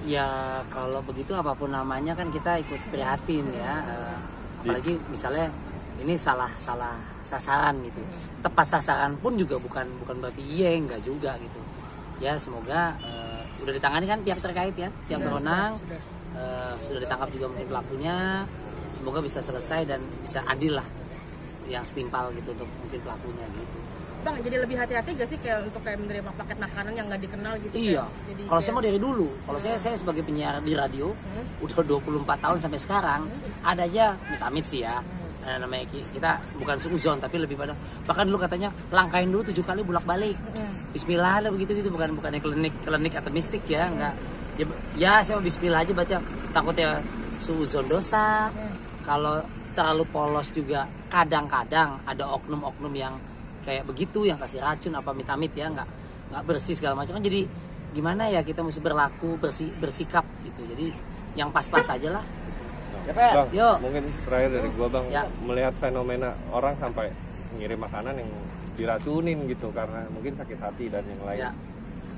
Ya kalau begitu apapun namanya kan kita ikut prihatin ya. Apalagi misalnya ini salah sasaran gitu. Tepat sasaran pun juga bukan berarti iya enggak juga gitu. Ya semoga udah ditangani kan pihak terkait ya, pihak berwenang sudah ditangkap juga mungkin pelakunya. Semoga bisa selesai dan bisa adil lah yang setimpal gitu untuk mungkin pelakunya gitu. Bang, jadi lebih hati-hati gak sih kayak untuk kayak menerima paket makanan yang nggak dikenal gitu? Iya. Kalau saya mau dari dulu. Kalau saya sebagai penyiar di radio udah 24 tahun sampai sekarang ada aja amit-amit sih ya. Namanya kita bukan suuzon tapi lebih pada bahkan dulu katanya langkain dulu 7 kali bolak-balik. Bismillah lah begitu gitu bukannya klinik atau mistik ya enggak. Ya saya bismillah aja baca takutnya suuzon dosa. Kalau terlalu polos juga kadang-kadang ada oknum-oknum yang kayak begitu yang kasih racun apa amit-amit ya nggak bersih segala macam kan jadi gimana ya kita mesti berlaku bersikap gitu jadi yang pas-pas aja lah. Bang, Yo. mungkin terakhir dari gua bang Ya. melihat fenomena orang sampai ngirim makanan yang diracunin gitu karena mungkin sakit hati dan yang lain Ya.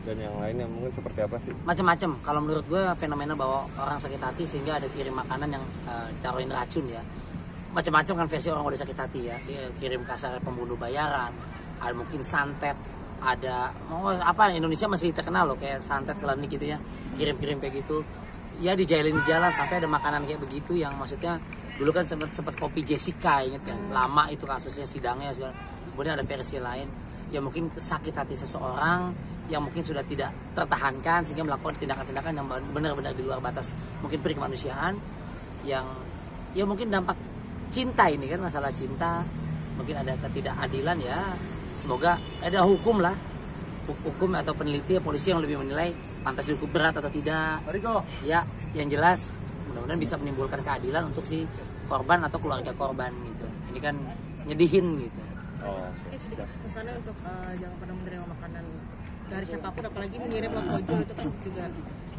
dan yang lainnya mungkin seperti apa sih? Macam-macam kalau menurut gue fenomena bahwa orang sakit hati sehingga ada kirim makanan yang taruhin racun ya macam-macam kan versi orang udah sakit hati ya kirim kasar pembunuh bayaran ada mungkin santet ada apa Indonesia masih terkenal loh kayak santet klinik gitu ya kirim-kirim kayak gitu ya dijailin di jalan sampai ada makanan kayak begitu yang maksudnya dulu kan sempat kopi Jessica inget kan lama itu kasusnya sidangnya segala kemudian ada versi lain ya mungkin sakit hati seseorang yang mungkin sudah tidak tertahankan sehingga melakukan tindakan-tindakan yang benar-benar di luar batas mungkin kemanusiaan yang ya mungkin dampak cinta ini kan masalah cinta mungkin ada ketidakadilan ya semoga ada hukum lah hukum atau peneliti polisi yang lebih menilai pantas dihukum berat atau tidak ya yang jelas mudah-mudahan bisa menimbulkan keadilan untuk si korban atau keluarga korban gitu ini kan nyedihin gitu. Pesannya untuk jangan pernah menerima makanan dari siapapun apalagi mengirim lewat ojol itu kan juga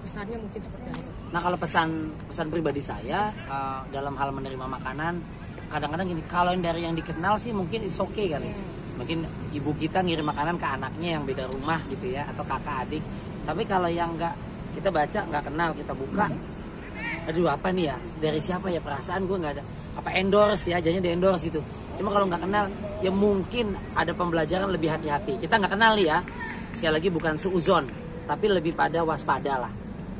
pesannya mungkin seperti apa? Nah kalau pesan pribadi saya dalam hal menerima makanan kadang-kadang gini kalau dari yang dikenal sih mungkin it's okay kali mungkin ibu kita ngirim makanan ke anaknya yang beda rumah gitu ya atau kakak adik tapi kalau yang nggak kita baca nggak kenal kita buka aduh apa nih ya dari siapa ya perasaan gue nggak ada apa endorse ya jadinya di endorse gitu cuma kalau nggak kenal ya mungkin ada pembelajaran lebih hati-hati kita nggak kenal nih ya sekali lagi bukan suuzon tapi lebih pada waspada lah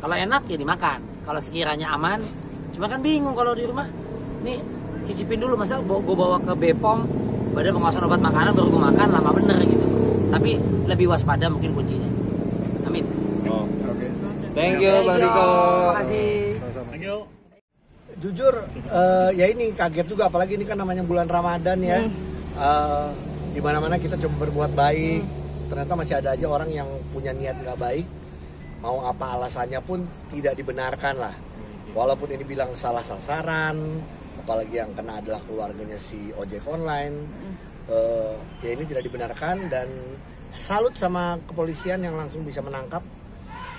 kalau enak ya dimakan kalau sekiranya aman cuma kan bingung kalau di rumah nih cicipin dulu masa gue bawa ke Bepom Badan Pengawasan Obat Makanan baru gue makan lama bener gitu tapi lebih waspada mungkin kuncinya amin. Oke. Thank you Bang Diko. Makasih. Jujur ya ini kaget juga apalagi ini kan namanya bulan Ramadan ya di mana-mana kita coba berbuat baik ternyata masih ada aja orang yang punya niat nggak baik mau apa alasannya pun tidak dibenarkan lah walaupun ini bilang salah sasaran apalagi yang kena adalah keluarganya si ojek online ya ini tidak dibenarkan dan salut sama kepolisian yang langsung bisa menangkap.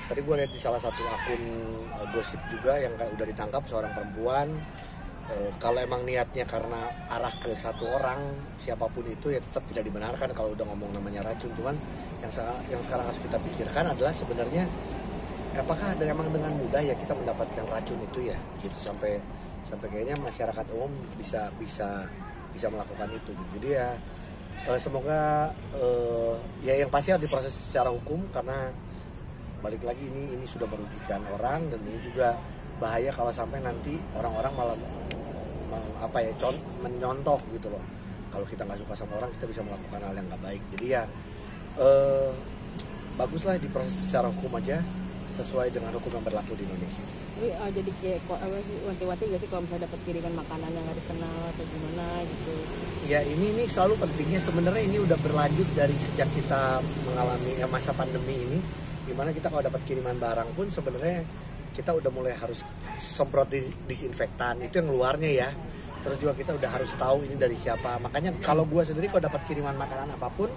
Tadi gue lihat di salah satu akun gosip juga yang udah ditangkap seorang perempuan. Kalau emang niatnya karena arah ke satu orang siapapun itu ya tetap tidak dibenarkan kalau udah ngomong namanya racun. Cuman yang sekarang harus kita pikirkan adalah sebenarnya apakah emang dengan mudah ya kita mendapatkan racun itu ya gitu sampai kayaknya masyarakat umum bisa melakukan itu. Jadi ya semoga ya yang pasti harus diproses secara hukum karena balik lagi ini sudah merugikan orang dan ini juga bahaya kalau sampai nanti orang-orang malah menyontoh gitu loh. Kalau kita nggak suka sama orang kita bisa melakukan hal yang nggak baik. Jadi ya baguslah diproses secara hukum aja sesuai dengan hukum yang berlaku di Indonesia. Jadi kayak wanti-wanti gak sih kalau misalnya dapat kiriman makanan yang nggak dikenal atau gimana gitu? Ya ini selalu pentingnya sebenarnya ini udah berlanjut dari sejak kita mengalami masa pandemi ini, dimana kita kalau dapat kiriman barang pun sebenarnya kita udah mulai harus semprot disinfektan itu yang luarnya ya. Terus juga kita udah harus tahu ini dari siapa. Makanya kalau gue sendiri kalau dapat kiriman makanan apapun,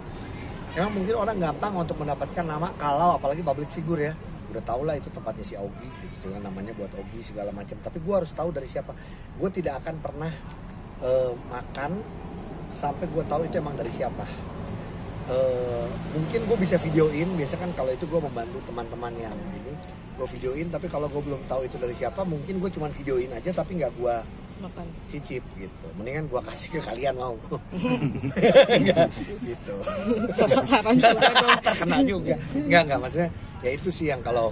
emang mungkin orang gampang untuk mendapatkan nama kalau apalagi public figure ya. Udah tau lah itu tempatnya si Augie gitu kan namanya buat Augie segala macam tapi gue harus tahu dari siapa gue tidak akan pernah makan sampai gue tahu itu emang dari siapa mungkin gue bisa videoin. Biasa kan kalau itu gue membantu teman-teman yang ini, gue videoin. Tapi kalau gue belum tahu itu dari siapa, mungkin gue cuma videoin aja tapi nggak gue makan cicip gitu. Mendingan gue kasih ke kalian, mau. Nggak, gitu. saran juga dong. Terkena juga. Nggak, maksudnya ya itu sih yang kalau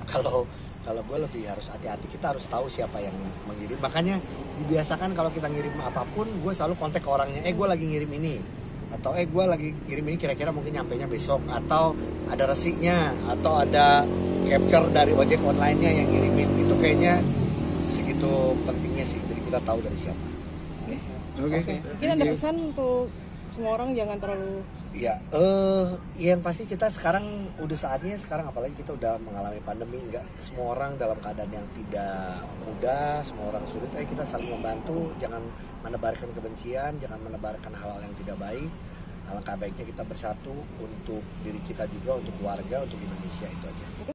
gue lebih harus hati-hati. Kita harus tahu siapa yang mengirim. Makanya dibiasakan kalau kita ngirim apapun, gue selalu kontak ke orangnya. Gue lagi ngirim ini, atau gue lagi ngirim ini, kira-kira mungkin nyampainya besok, atau ada resiknya, atau ada capture dari ojek online-nya yang ngirimin. Itu kayaknya segitu pentingnya sih. Jadi kita tahu dari siapa. Oke. Mungkin ada pesan untuk semua orang jangan terlalu Ya, yang pasti kita sekarang udah saatnya sekarang, apalagi kita udah mengalami pandemi, nggak semua orang dalam keadaan yang tidak mudah, semua orang sulit. Ayo kita saling membantu, jangan menebarkan kebencian, jangan menebarkan hal-hal yang tidak baik. Alangkah baiknya kita bersatu untuk diri kita juga, untuk keluarga, untuk Indonesia, itu aja.